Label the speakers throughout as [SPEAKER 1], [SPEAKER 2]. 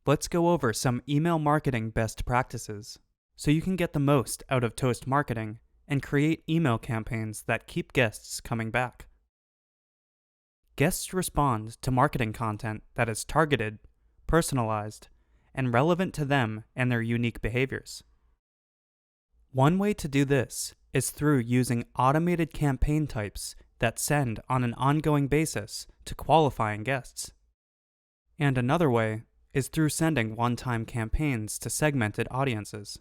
[SPEAKER 1] let's go over some email marketing best practices so you can get the most out of Toast marketing and create email campaigns that keep guests coming back. Guests respond to marketing content that is targeted, personalized, and relevant to them and their unique behaviors. One way to do this is through using automated campaign types that send on an ongoing basis to qualifying guests. And another way is through sending one-time campaigns to segmented audiences.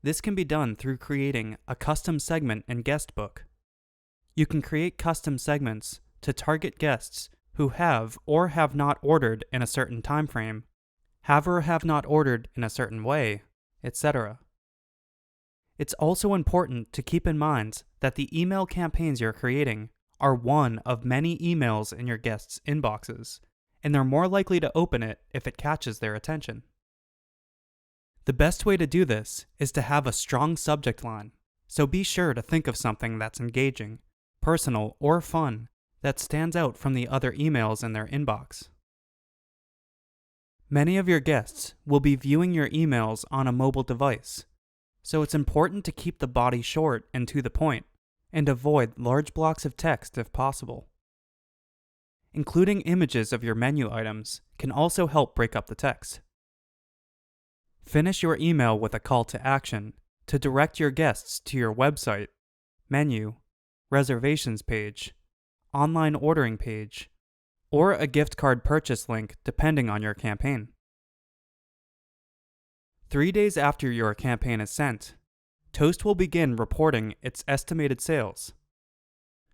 [SPEAKER 1] This can be done through creating a custom segment in Guestbook. You can create custom segments to target guests who have or have not ordered in a certain time frame, have or have not ordered in a certain way, etc. It's also important to keep in mind that the email campaigns you're creating are one of many emails in your guests' inboxes, and they're more likely to open it if it catches their attention. The best way to do this is to have a strong subject line, so be sure to think of something that's engaging, personal, or fun that stands out from the other emails in their inbox. Many of your guests will be viewing your emails on a mobile device, so it's important to keep the body short and to the point, and avoid large blocks of text if possible. Including images of your menu items can also help break up the text. Finish your email with a call to action to direct your guests to your website, menu, reservations page, online ordering page, or a gift card purchase link depending on your campaign. 3 days after your campaign is sent, Toast will begin reporting its estimated sales.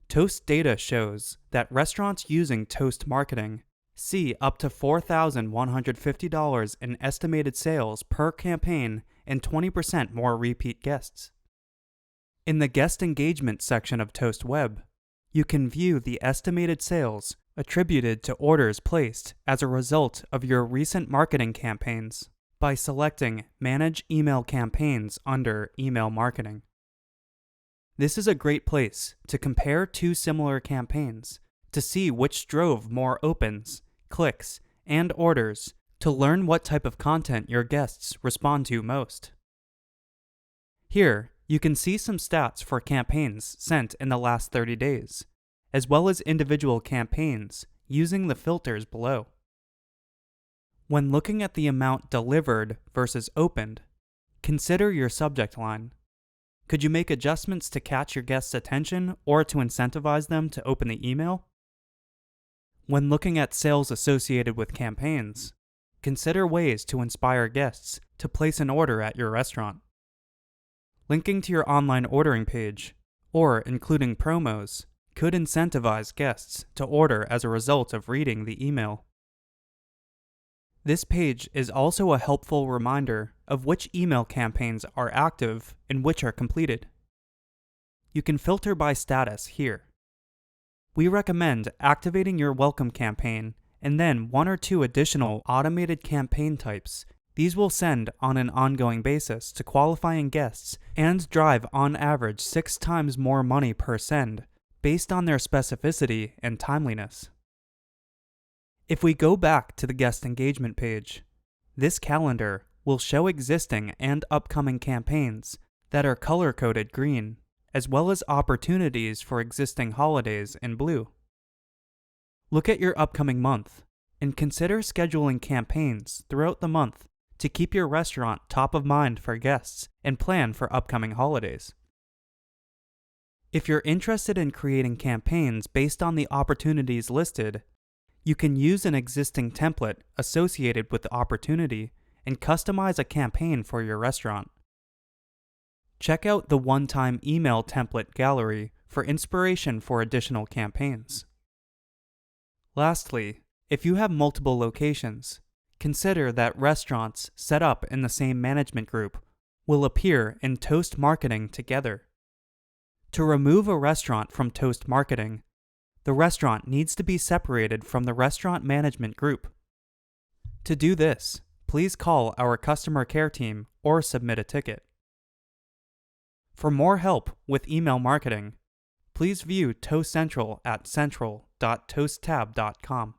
[SPEAKER 1] Toast data shows that restaurants using Toast marketing see up to $4,150 in estimated sales per campaign and 20% more repeat guests. In the guest engagement section of Toast Web, you can view the estimated sales attributed to orders placed as a result of your recent marketing campaigns by selecting Manage Email Campaigns under Email Marketing. This is a great place to compare two similar campaigns to see which drove more opens, clicks, and orders to learn what type of content your guests respond to most. Here, you can see some stats for campaigns sent in the last 30 days, as well as individual campaigns using the filters below. When looking at the amount delivered versus opened, consider your subject line. Could you make adjustments to catch your guests' attention or to incentivize them to open the email? When looking at sales associated with campaigns, consider ways to inspire guests to place an order at your restaurant. Linking to your online ordering page, or including promos, could incentivize guests to order as a result of reading the email. This page is also a helpful reminder of which email campaigns are active and which are completed. You can filter by status here. We recommend activating your welcome campaign and then 1 or 2 additional automated campaign types. These will send on an ongoing basis to qualifying guests and drive on average 6 times more money per send based on their specificity and timeliness. If we go back to the guest engagement page, this calendar will show existing and upcoming campaigns that are color-coded green, as well as opportunities for existing holidays in blue. Look at your upcoming month and consider scheduling campaigns throughout the month to keep your restaurant top of mind for guests and plan for upcoming holidays. If you're interested in creating campaigns based on the opportunities listed, you can use an existing template associated with the opportunity and customize a campaign for your restaurant. Check out the one-time email template gallery for inspiration for additional campaigns. Lastly, if you have multiple locations, consider that restaurants set up in the same management group will appear in Toast Marketing together. To remove a restaurant from Toast Marketing, the restaurant needs to be separated from the restaurant management group. To do this, please call our customer care team or submit a ticket. For more help with email marketing, please view Toast Central at central.toasttab.com.